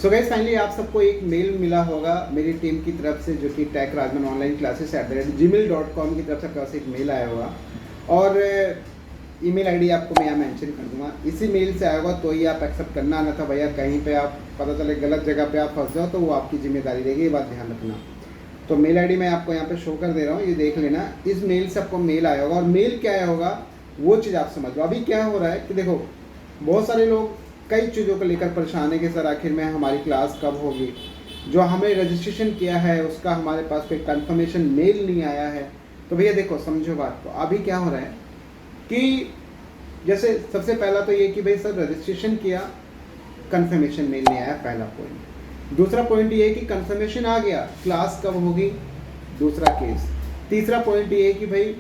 So guys finally आप सबको एक मेल मिला होगा मेरी टीम की तरफ से, जो कि take Rajman online classes @gmail.com की तरफ से एक मेल आया होगा। और ईमेल आईडी आपको मैं यहाँ मेंशन कर दूंगा। इसी मेल से आया होगा तो ही आप एक्सेप्ट करना, आना था भैया कहीं पे आप पता चले गलत जगह पे आप फंस जाओ तो वो आपकी जिम्मेदारी रहेगी, ये बात ध्यान रखना। तो मेल आईडी मैं आपको यहाँ पे शो कर दे रहा हूँ, ये देख लेना। इस मेल से आपको मेल आया होगा और मेल क्या आया होगा वो चीज़ आप समझ लो। अभी क्या हो रहा है कि देखो, बहुत सारे लोग कई चीज़ों को लेकर परेशान है कि सर आखिर में हमारी क्लास कब होगी, जो हमें रजिस्ट्रेशन किया है उसका हमारे पास कोई कंफर्मेशन मेल नहीं आया है। तो भैया देखो समझो बात को, अभी क्या हो रहा है कि जैसे सबसे पहला तो ये कि भाई सर रजिस्ट्रेशन किया, कंफर्मेशन मेल नहीं आया, पहला पॉइंट। दूसरा पॉइंट ये है कि कंफर्मेशन आ गया, क्लास कब होगी, दूसरा केस। तीसरा पॉइंट ये है कि भाई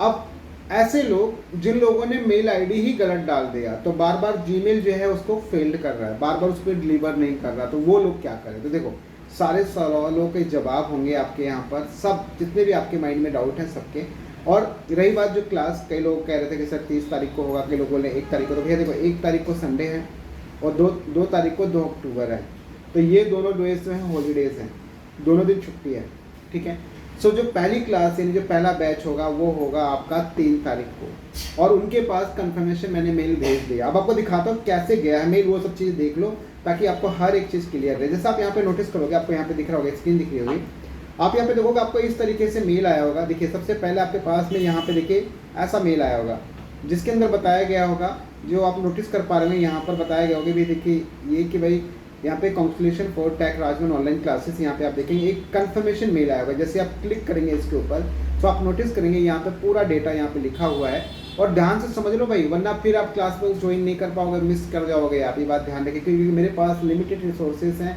अब ऐसे लोग जिन लोगों ने मेल आईडी ही गलत डाल दिया तो बार बार जीमेल जो है उसको फेल्ड कर रहा है, बार बार उस पर डिलीवर नहीं कर रहा, तो वो लोग क्या करें। तो देखो सारे सवालों के जवाब होंगे आपके यहाँ पर, सब जितने भी आपके माइंड में डाउट हैं सबके। और रही बात जो क्लास, कई लोग कह रहे थे कि सर 30 तारीख को होगा, कई लोग बोले 1 तारीख को। तो भैया देखो 1 तारीख को संडे है और 2 तारीख को 2 अक्टूबर है, तो ये दोनों डेज जो हैं हॉलीडेज हैं, दोनों दिन छुट्टी है, ठीक है। सो जो पहली क्लास यानी जो पहला बैच होगा वो होगा आपका 3 तारीख को, और उनके पास कंफर्मेशन मैंने मेल भेज दिया। अब आपको दिखाता हूँ कैसे गया है मेल, वो सब चीज़ देख लो ताकि आपको हर एक चीज़ क्लियर रहे। जैसे आप यहाँ पे नोटिस करोगे, आपको यहाँ पे दिख रहा होगा, स्क्रीन दिख रही होगी, आप यहाँ पे देखोगे आपको इस तरीके से मेल आया होगा। देखिए सबसे पहले आपके पास में यहाँ पे देखिए ऐसा मेल आया होगा जिसके अंदर बताया गया होगा, जो आप नोटिस कर पा रहे हैं यहाँ पर बताया गया होगा भी, देखिए ये कि भाई यहाँ पे congratulation for tech Rajman online classes. यहाँ पे आप देखेंगे एक कंफर्मेशन मेल आया होगा। जैसे आप क्लिक करेंगे इसके ऊपर तो आप नोटिस करेंगे यहाँ पे पूरा डेटा यहाँ पे लिखा हुआ है। और ध्यान से समझ लो भाई, वरना फिर आप क्लास में ज्वाइन नहीं कर पाओगे, मिस कर जाओगे आप। ये बात ध्यान रखें क्योंकि मेरे पास लिमिटेड रिसोर्सेज हैं,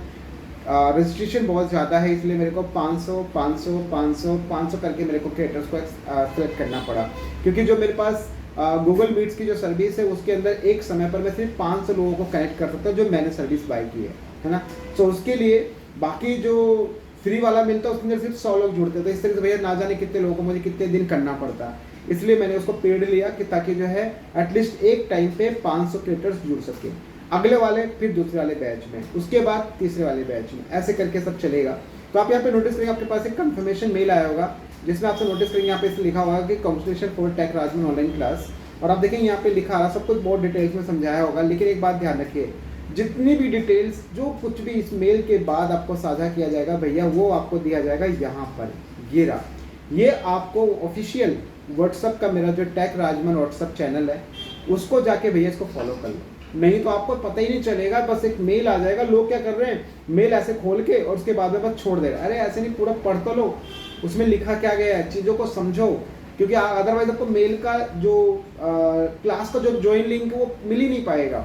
रजिस्ट्रेशन बहुत ज़्यादा है, इसलिए मेरे को 500 करके मेरे को क्रिएटर्स को सेलेक्ट करना पड़ा। क्योंकि जो मेरे पास गूगल मीट्स की जो सर्विस है उसके अंदर एक समय पर मैं सिर्फ 500 लोगों को कनेक्ट कर सकता हूँ जो मैंने सर्विस बाय की है ना। तो उसके लिए बाकी जो फ्री वाला मिलता है उसके अंदर सिर्फ 100 लोग जुड़ते हैं। तो इस तरह से भैया ना जाने कितने लोगों को मुझे कितने दिन करना पड़ता है, इसलिए मैंने उसको पेड लिया कि ताकि जो है एटलीस्ट एक टाइम पे 500 क्रिएटर्स जुड़ सके। अगले वाले फिर दूसरे वाले बैच में, उसके बाद तीसरे वाले बैच में, ऐसे करके सब चलेगा। तो आप यहाँ पे नोटिस करेंगे आपके पास एक कंफर्मेशन मेल आया होगा जिसमें आपसे नोटिस करेंगे यहाँ पे इसे लिखा होगा कि congratulation for tech Rajman online class. और आप देखेंगे यहाँ पे लिखा रहा, सब कुछ बहुत डिटेल्स में समझाया होगा। लेकिन एक बात ध्यान रखिए, जितनी भी डिटेल्स जो कुछ भी इस मेल के बाद आपको साझा किया जाएगा भैया वो आपको दिया जाएगा यहाँ पर। ये रहा, ये आपको ऑफिशियल व्हाट्सअप का मेरा जो टेक राजमन व्हाट्सअप चैनल है उसको जाके भैया इसको फॉलो कर लो, नहीं तो आपको पता ही नहीं चलेगा। बस एक मेल आ जाएगा, लोग क्या कर रहे हैं मेल ऐसे खोल के और उसके बाद में बस छोड़ देगा। अरे ऐसे नहीं, पूरा पढ़ तो लो, उसमें लिखा क्या गया है, चीज़ों को समझो, क्योंकि अदरवाइज आपको मेल का जो क्लास का जो ज्वाइन लिंक है वो मिल ही नहीं पाएगा।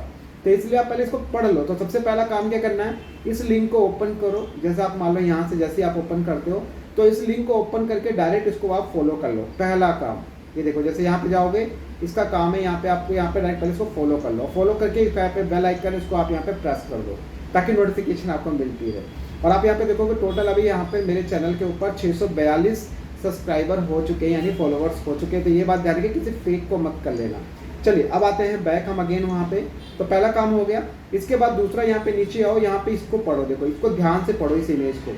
तो इसलिए आप पहले इसको पढ़ लो। तो सबसे पहला काम क्या करना है, इस लिंक को ओपन करो। जैसे आप मान लो यहाँ से जैसे आप ओपन करते हो तो इस लिंक को ओपन करके डायरेक्ट इसको आप फॉलो कर लो। पहला काम ये देखो, जैसे यहाँ पे जाओगे इसका काम है यहाँ पे आपको यहाँ पे डायरेक्ट पहले इसको फॉलो कर लो। फॉलो करके यहाँ पे बेल आइकन इसको आप यहाँ पे प्रेस कर दो ताकि नोटिफिकेशन आपको मिलती रहे। और आप यहाँ पे देखोगे टोटल अभी यहाँ पे मेरे चैनल के ऊपर 642 सब्सक्राइबर हो चुके हैं, यानी फॉलोवर्स हो चुके हैं। तो ये बात ध्यान रखिए, किसी फेक को मत कर लेना। चलिए अब आते हैं बैक हम अगेन वहाँ पे। तो पहला काम हो गया। इसके बाद दूसरा, यहाँ पे नीचे आओ, यहाँ पे इसको पढ़ो, देखो इसको ध्यान से पढ़ो इस इमेज को।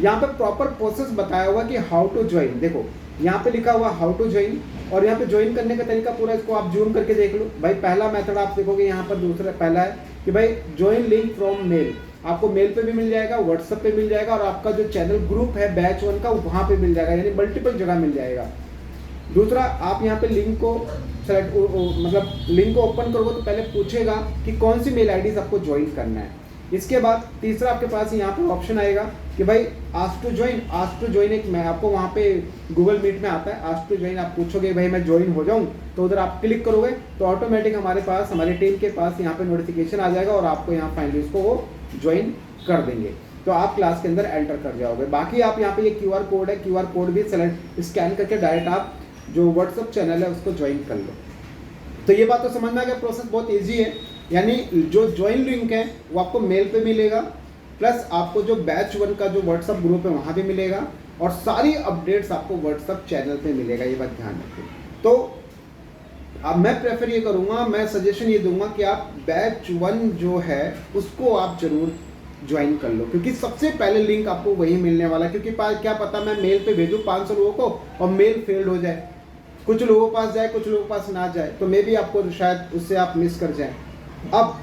यहाँ पे प्रॉपर प्रोसेस बताया हुआ कि हाउ टू ज्वाइन। देखो यहाँ पे लिखा हुआ हाउ टू ज्वाइन, और यहाँ पे ज्वाइन करने का तरीका पूरा इसको आप जूम करके देख लो भाई। पहला मेथड आप देखोगे यहाँ पर, दूसरा पहला है कि भाई ज्वाइन लिंक फ्रॉम मेल, आपको मेल पे भी मिल जाएगा, व्हाट्सएप पे मिल जाएगा, और आपका जो चैनल ग्रुप है बैच 1 का वहाँ पे मिल जाएगा, यानी मल्टीपल जगह मिल जाएगा। दूसरा, आप यहाँ पे लिंक को सेलेक्ट मतलब लिंक को ओपन करोगे तो पहले पूछेगा कि कौन सी मेल आईडीज आपको ज्वाइन करना है। इसके बाद तीसरा आपके पास यहाँ पे ऑप्शन आएगा कि भाई आस्क टू ज्वाइन एक मैं आपको वहाँ पे गूगल मीट में आता है आस्क टू ज्वाइन। आप पूछोगे भाई मैं ज्वाइन हो जाऊँ, तो उधर आप क्लिक करोगे तो ऑटोमेटिक हमारे पास, हमारी टीम के पास यहाँ पे नोटिफिकेशन आ जाएगा और आपको यहाँ फाइनली उसको वो ज्वाइन कर देंगे। तो आप क्लास के अंदर एंटर कर जाओगे। बाकी आप यहाँ पे ये QR कोड है, QR कोड भी सेलेक्ट स्कैन करके डायरेक्ट आप जो व्हाट्सअप चैनल है उसको ज्वाइन कर लो। तो ये बात तो समझ में आ गया, प्रोसेस बहुत ईजी है। यानी जो ज्वाइन लिंक है वो आपको मेल पे मिलेगा, प्लस आपको जो बैच 1 का जो व्हाट्सअप ग्रुप है वहाँ भी मिलेगा, और सारी अपडेट्स आपको व्हाट्सअप चैनल पे मिलेगा। ये बात ध्यान रखें। तो अब मैं प्रेफर ये करूँगा, मैं सजेशन ये दूंगा कि आप बैच 1 जो है उसको आप जरूर ज्वाइन कर लो, क्योंकि सबसे पहले लिंक आपको वही मिलने वाला है। क्योंकि क्या पता मैं मेल पे भेजूँ 500 लोगों को और मेल फेल्ड हो जाए, कुछ लोगों के पास जाए कुछ लोगों के पास ना जाए, तो मे भी आपको शायद उससे आप मिस कर जाएं। अब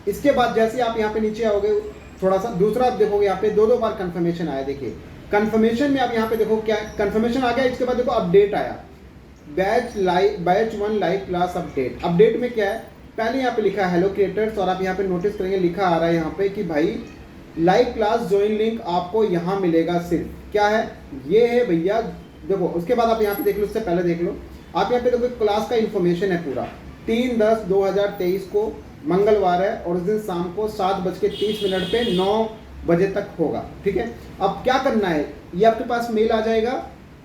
इसके बाद जैसे आप यहाँ पे नीचे आओगे, थोड़ा सा दूसरा आप देखोगे यहाँ पे 2 बार कंफर्मेशन आया। देखिए कंफर्मेशन में आप यहाँ पे देखो क्या कंफर्मेशन आ गया, इसके बाद देखो अपडेट आया, batch 1 live class update. Update में क्या है, पहले यहाँ पे लिखा है हेलो क्रिएटर्स, और आप यहाँ पे नोटिस करेंगे लिखा आ रहा है यहाँ पे कि भाई लाइव क्लास ज्वाइन लिंक आपको यहाँ मिलेगा। सिर्फ क्या है, ये है भैया देखो। उसके बाद आप यहाँ पे देख लो, उससे पहले देख लो आप यहाँ पे देखो क्लास का इन्फॉर्मेशन है पूरा। 3/10/2023 को मंगलवार है और उस दिन शाम को 7:30 पे 9 बजे तक होगा। ठीक है, अब क्या करना है, ये आपके पास मेल आ जाएगा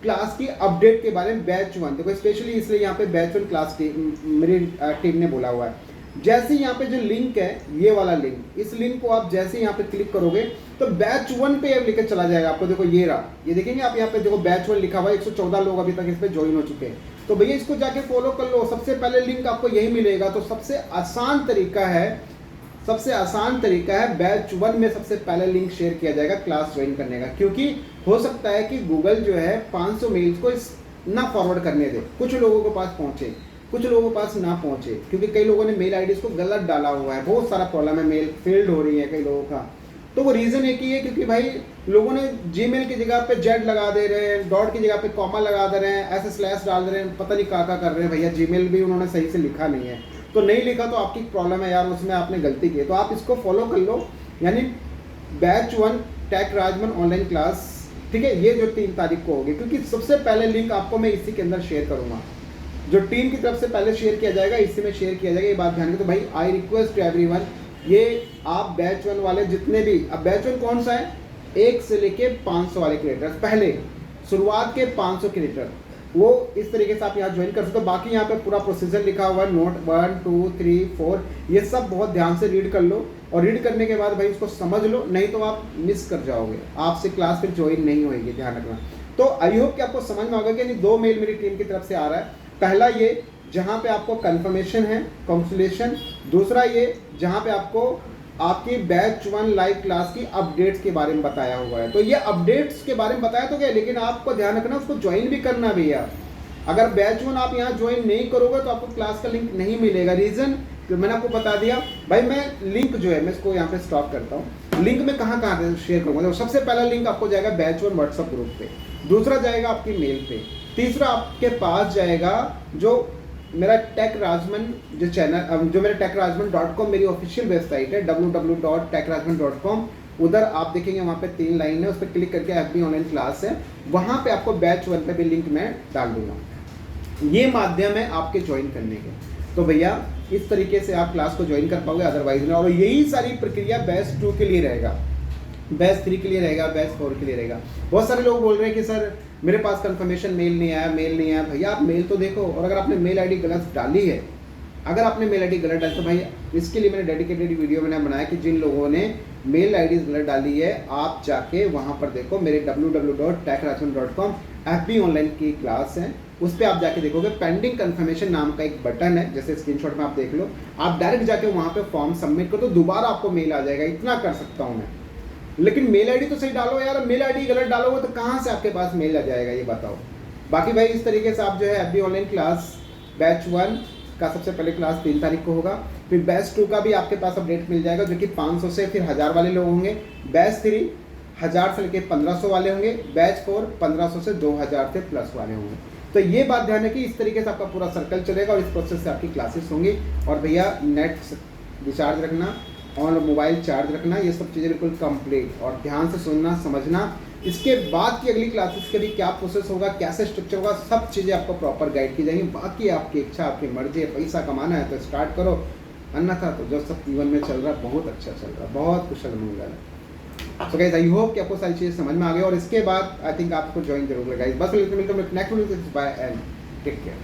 क्लास की अपडेट के बारे में। बैच 1 देखो स्पेशली इसलिए यहाँ पे बैच 1 क्लास मेरी टीम ने बोला हुआ है। जैसे यहाँ पे जो लिंक है, ये वाला लिंक, इस लिंक को आप जैसे यहाँ पे क्लिक करोगे तो बैच 1 पे लेकर चला जाएगा आपको। देखो ये रहा, ये देखेंगे आप यहाँ पे देखो बैच 1 लिखा हुआ है। 114 लोग अभी तक इस पे ज्वाइन हो चुके हैं। तो भैया इसको जाके फॉलो कर लो, सबसे पहले लिंक आपको यही मिलेगा। तो सबसे आसान तरीका है बैच 1 में सबसे पहले लिंक शेयर किया जाएगा क्लास ज्वाइन करने का। क्योंकि हो सकता है कि गूगल जो है 500 मेल्स को ना फॉरवर्ड करने दे, कुछ लोगों के पास पहुंचे कुछ लोगों के पास ना पहुंचे, क्योंकि कई लोगों ने मेल आईडी को गलत डाला हुआ है। बहुत सारा प्रॉब्लम है, मेल फेल्ड हो रही है कई लोगों का। तो वो रीज़न एक ही है, क्योंकि भाई लोगों ने जीमेल की जगह पे जेड लगा दे रहे हैं, डॉट की जगह पे कॉमा लगा दे रहे हैं, ऐसे स्लैश डाल दे रहे हैं, पता नहीं क्या कर रहे हैं। भैया जीमेल भी उन्होंने सही से लिखा नहीं है, तो नहीं लिखा तो आपकी प्रॉब्लम है यार, उसमें आपने गलती की है। तो आप इसको फॉलो कर लो, यानी batch 1 tech Rajman online class. ठीक है, ये जो 3 तारीख को होगी, क्योंकि सबसे पहले लिंक आपको मैं इसी के अंदर शेयर करूँगा। जो टीम की तरफ से पहले शेयर किया जाएगा, इसी में शेयर किया जाएगा। ये बात ध्यान रखो। तो भाई आई रिक्वेस्ट टू एवरीवन, ये आप बैच 1 वाले जितने भी, अब बैच 1 कौन सा है, 1 से लेके 500 वाले क्रिएटर्स, पहले शुरुआत के 500 क्रिएटर, वो इस तरीके से आप यहाँ ज्वाइन कर सकते हो। बाकी यहाँ पे पूरा प्रोसीजर लिखा हुआ है, नोट 1 2 3 4, ये सब बहुत ध्यान से रीड कर लो। और रीड करने के बाद भाई उसको समझ लो, नहीं तो आप मिस कर जाओगे, आपसे क्लास फिर ज्वाइन नहीं होगी, ध्यान रखना। तो आई होप कि आपको समझ में होगा कि 2 मेल मेरी टीम की तरफ से आ रहा है। पहला ये जहाँ पे आपको कंफर्मेशन है, कांसुलेशन। दूसरा ये जहाँ पे आपको आपकी बैच 1 लाइव क्लास की अपडेट्स के बारे में बताया हुआ है। तो ये अपडेट्स के बारे में बताया तो क्या, लेकिन आपको ध्यान रखना उसको ज्वाइन भी करना भैया। अगर बैच 1 आप यहाँ ज्वाइन नहीं करोगे तो आपको क्लास का लिंक नहीं मिलेगा। रीज़न मैंने आपको बता दिया भाई। मैं लिंक जो है मैं इसको यहाँ पे स्टॉप करता हूँ। लिंक में कहाँ शेयर करूँगा, तो सबसे पहला लिंक आपको जाएगा बैच 1 व्हाट्सएप ग्रुप पे, दूसरा जाएगा आपकी मेल पे, तीसरा आपके पास जाएगा जो मेरा टेक राजमन जो चैनल, जो मेरा techrajman.com मेरी ऑफिशियल वेबसाइट है www.techrajman.com। उधर आप देखेंगे वहाँ पे 3 लाइन है, उस पर क्लिक करके FB ऑनलाइन क्लास है, वहाँ पे आपको बैच 1 पे भी लिंक मैं डाल दूंगा। ये माध्यम है आपके ज्वाइन करने के। तो भैया इस तरीके से आप क्लास को ज्वाइन कर पाओगे, अदरवाइज में। और यही सारी प्रक्रिया बैच 2 के लिए रहेगा, बैच 3 के लिए रहेगा, बैच 4 के लिए रहेगा। बहुत सारे लोग बोल रहे हैं कि सर मेरे पास कंफर्मेशन मेल नहीं आया। भैया आप मेल तो देखो, और अगर आपने मेल आईडी गलत डाली है, तो भाई इसके लिए मैंने डेडिकेटेड वीडियो मैंने बनाया कि जिन लोगों ने मेल आईडी गलत डाली है, आप जाके वहाँ पर देखो, मेरे www.techrajman.com FB ऑनलाइन की क्लास है, उस पर आप जाके देखोगे पेंडिंग कंफर्मेशन नाम का एक बटन है, जैसे स्क्रीनशॉट में आप देख लो। आप डायरेक्ट जाके वहाँ पे फॉर्म सबमिट करो तो दोबारा आपको मेल आ जाएगा। इतना कर सकता हूँ मैं, लेकिन मेल आईडी तो सही डालो यार। मेल आईडी गलत डालोगे तो कहाँ से आपके पास मेल आ जाएगा, ये बताओ। बाकी भाई इस तरीके से आप जो है FB ऑनलाइन क्लास बैच 1 का सबसे पहले क्लास 3 तारीख को होगा। फिर बैच 2 का भी आपके पास अपडेट मिल जाएगा, जो कि 500 से फिर 1000 वाले लोग होंगे। बैच 3 1000 से लेकर 1500 वाले होंगे। बैच 4 1500 से 2000 से प्लस वाले होंगे। तो ये बात ध्यान है कि इस तरीके से आपका पूरा सर्कल चलेगा और इस प्रोसेस से आपकी क्लासेस होंगी। और भैया नेट रिचार्ज रखना और मोबाइल चार्ज रखना, ये सब चीज़ें बिल्कुल कंप्लीट और ध्यान से सुनना समझना। इसके बाद की अगली क्लासेस के भी क्या प्रोसेस होगा, कैसे स्ट्रक्चर होगा, सब चीज़ें आपको प्रॉपर गाइड की जाएंगी। बाकी आपकी इच्छा, आपकी मर्जी है, पैसा कमाना है तो स्टार्ट करो, अन्यथा तो जो सब जीवन में चल रहा है बहुत अच्छा चल रहा है, बहुत कुशल मंगल है। सो गाइस आई होप कि आपको सारी चीज़ें समझ में आ गई और इसके बाद आई थिंक आपको ज्वाइन जरूर लगा। बस मिलते हैं next video, bye and take care.